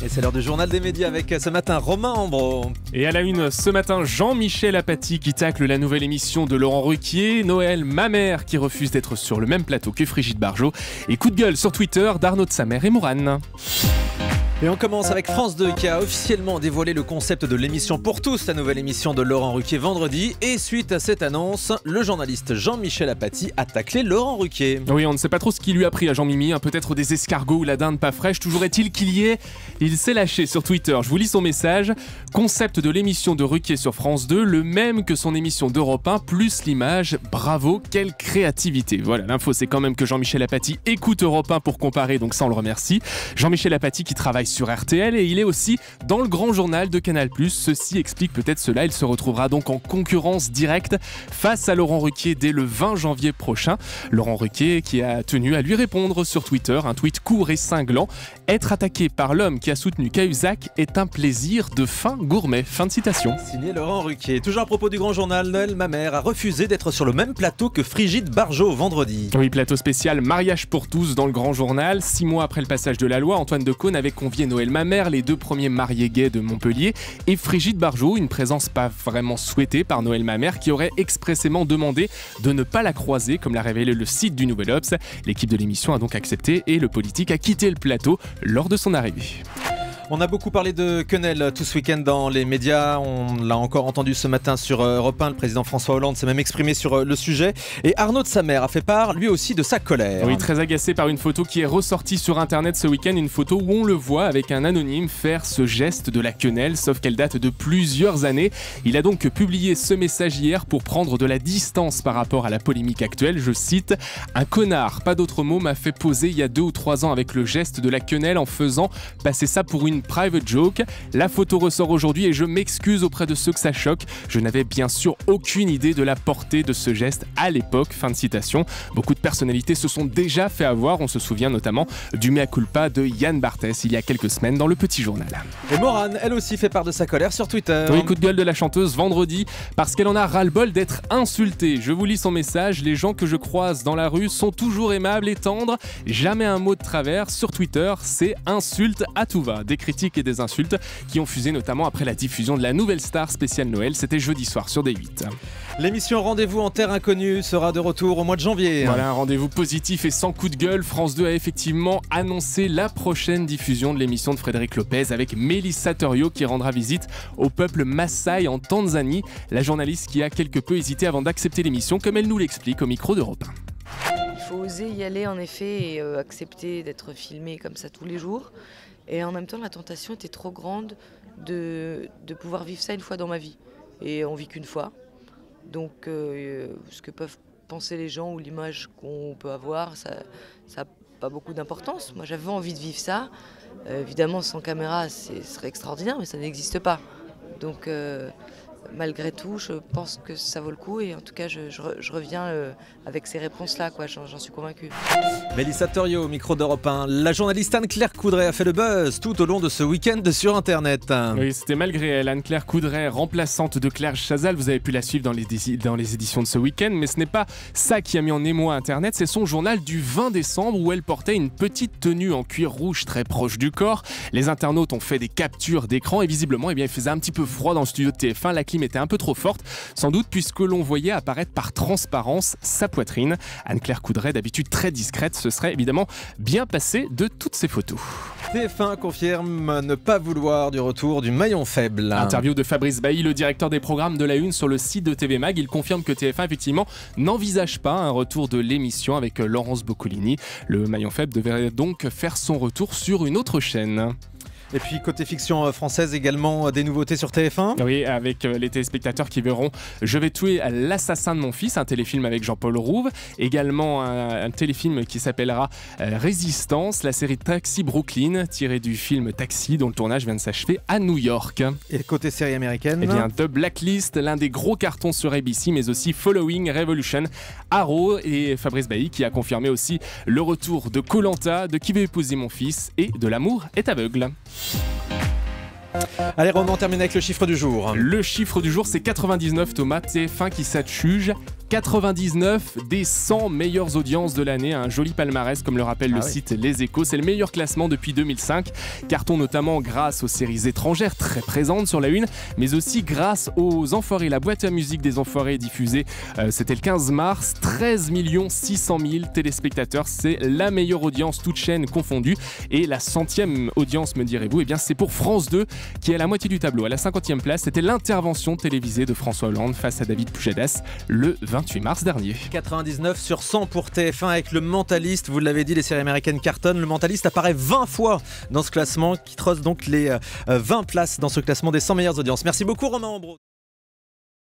Et c'est l'heure du journal des médias avec ce matin Romain Ambro. Et à la une ce matin, Jean-Michel Apathy qui tacle la nouvelle émission de Laurent Ruquier, Noël Mamère qui refuse d'être sur le même plateau que Brigitte Bardot, et coup de gueule sur Twitter d'Arnaud de Samer et Mourane. Et on commence avec France 2 qui a officiellement dévoilé le concept de l'émission Pour tous, la nouvelle émission de Laurent Ruquier vendredi. Et suite à cette annonce, le journaliste Jean-Michel Apathy a taclé Laurent Ruquier. Oui, on ne sait pas trop ce qui lui a pris à Jean-Mimi, peut-être des escargots ou la dinde pas fraîche. Toujours est-il il s'est lâché sur Twitter. Je vous lis son message. Concept de l'émission de Ruquier sur France 2, le même que son émission d'Europe 1, plus l'image. Bravo, quelle créativité. Voilà, l'info c'est quand même que Jean-Michel Apathy écoute Europe 1 pour comparer, donc ça on le remercie. Jean-Michel Apathy qui travaille sur RTL et il est aussi dans le grand journal de Canal+. Ceci explique peut-être cela. Il se retrouvera donc en concurrence directe face à Laurent Ruquier dès le 20 janvier prochain. Laurent Ruquier qui a tenu à lui répondre sur Twitter, un tweet court et cinglant. Être attaqué par l'homme qui a soutenu Cahuzac est un plaisir de fin gourmet. Fin de citation. Signé Laurent Ruquier. Toujours à propos du grand journal, Noël Mamère a refusé d'être sur le même plateau que Brigitte Bardot vendredi. Oui, plateau spécial Mariage pour tous dans le grand journal. 6 mois après le passage de la loi, Antoine Decaune avait convié Noël Mamère, les deux premiers mariés gays de Montpellier, et Brigitte Bardot, une présence pas vraiment souhaitée par Noël Mamère qui aurait expressément demandé de ne pas la croiser, comme l'a révélé le site du Nouvel Obs. L'équipe de l'émission a donc accepté et le politique a quitté le plateau lors de son arrivée. On a beaucoup parlé de quenelle tout ce week-end dans les médias. On l'a encore entendu ce matin sur Europe 1. Le président François Hollande s'est même exprimé sur le sujet. Et Arnaud de Samer a fait part, lui aussi, de sa colère. Oui, très agacé par une photo qui est ressortie sur Internet ce week-end. Une photo où on le voit avec un anonyme faire ce geste de la quenelle, sauf qu'elle date de plusieurs années. Il a donc publié ce message hier pour prendre de la distance par rapport à la polémique actuelle. Je cite « Un connard, pas d'autre mot, m'a fait poser il y a 2 ou 3 ans avec le geste de la quenelle en faisant passer ça pour une private joke. La photo ressort aujourd'hui et je m'excuse auprès de ceux que ça choque. Je n'avais bien sûr aucune idée de la portée de ce geste à l'époque. » Fin de citation. Beaucoup de personnalités se sont déjà fait avoir. On se souvient notamment du mea culpa de Yann Barthès il y a quelques semaines dans le Petit Journal. Et Morane, elle aussi fait part de sa colère sur Twitter. Oui, coup de gueule de la chanteuse vendredi parce qu'elle en a ras-le-bol d'être insultée. Je vous lis son message. Les gens que je croise dans la rue sont toujours aimables et tendres. Jamais un mot de travers. Sur Twitter, c'est insulte à tout va. Des critiques et des insultes qui ont fusé notamment après la diffusion de la nouvelle star spéciale Noël. C'était jeudi soir sur D8. L'émission Rendez-vous en Terre Inconnue sera de retour au mois de janvier. Voilà, un rendez-vous positif et sans coup de gueule. France 2 a effectivement annoncé la prochaine diffusion de l'émission de Frédéric Lopez avec Mélissa Thuriot qui rendra visite au peuple Maasai en Tanzanie. La journaliste qui a quelque peu hésité avant d'accepter l'émission, comme elle nous l'explique au micro d'Europe 1. Il faut oser y aller en effet et accepter d'être filmé comme ça tous les jours. Et en même temps, la tentation était trop grande de pouvoir vivre ça une fois dans ma vie. Et on vit qu'une fois. Donc ce que peuvent penser les gens ou l'image qu'on peut avoir, ça n'a pas beaucoup d'importance. Moi j'avais envie de vivre ça. Évidemment sans caméra ce serait extraordinaire, mais ça n'existe pas. Donc malgré tout, je pense que ça vaut le coup et en tout cas je reviens avec ces réponses-là, quoi. J'en suis convaincue. Mélissa Thuriot au micro d'Europe 1. La journaliste Anne-Claire Coudray a fait le buzz tout au long de ce week-end sur Internet. Oui, c'était malgré elle. Anne-Claire Coudray, remplaçante de Claire Chazal. Vous avez pu la suivre dans les éditions de ce week-end, mais ce n'est pas ça qui a mis en émoi Internet, c'est son journal du 20 décembre où elle portait une petite tenue en cuir rouge très proche du corps. Les internautes ont fait des captures d'écran et visiblement, il faisait un petit peu froid dans le studio de TF1. La clim était un peu trop forte, sans doute puisque l'on voyait apparaître par transparence sa poitrine. Anne-Claire Coudray, d'habitude très discrète, se serait évidemment bien passée de toutes ces photos. TF1 confirme ne pas vouloir du retour du maillon faible. Interview de Fabrice Bailly, le directeur des programmes de la Une sur le site de TV Mag. Il confirme que TF1 effectivement n'envisage pas un retour de l'émission avec Laurence Boccolini. Le maillon faible devrait donc faire son retour sur une autre chaîne. Et puis côté fiction française également, des nouveautés sur TF1. Oui, avec les téléspectateurs qui verront Je vais tuer l'assassin de mon fils, un téléfilm avec Jean-Paul Rouve. Également un téléfilm qui s'appellera Résistance, la série Taxi Brooklyn, tirée du film Taxi, dont le tournage vient de s'achever à New York. Et côté série américaine, eh bien, The Blacklist, l'un des gros cartons sur ABC, mais aussi Following, Revolution, Arrow, et Fabrice Bailly qui a confirmé aussi le retour de Koh-Lanta, de Qui veut épouser mon fils et de L'amour est aveugle. Allez, Romain, on termine avec le chiffre du jour. Le chiffre du jour, c'est 99, Thomas. TF1 qui s'adjuge 99 des 100 meilleures audiences de l'année, un joli palmarès comme le rappelle le site Les Échos. C'est le meilleur classement depuis 2005. Carton notamment grâce aux séries étrangères très présentes sur la une, mais aussi grâce aux Enfoirés. La boîte à musique des Enfoirés diffusée, c'était le 15 mars. 13 600 000 téléspectateurs, c'est la meilleure audience toute chaîne confondue. Et la 100e audience, me direz-vous, eh bien c'est pour France 2 qui est à la moitié du tableau. À la 50e place, c'était l'intervention télévisée de François Hollande face à David Pujadas le 28 mars dernier. 99 sur 100 pour TF1 avec Le Mentaliste. Vous l'avez dit, les séries américaines cartonnent. Le Mentaliste apparaît 20 fois dans ce classement qui trosse donc les 20 places dans ce classement des 100 meilleures audiences. Merci beaucoup Romain Ambro.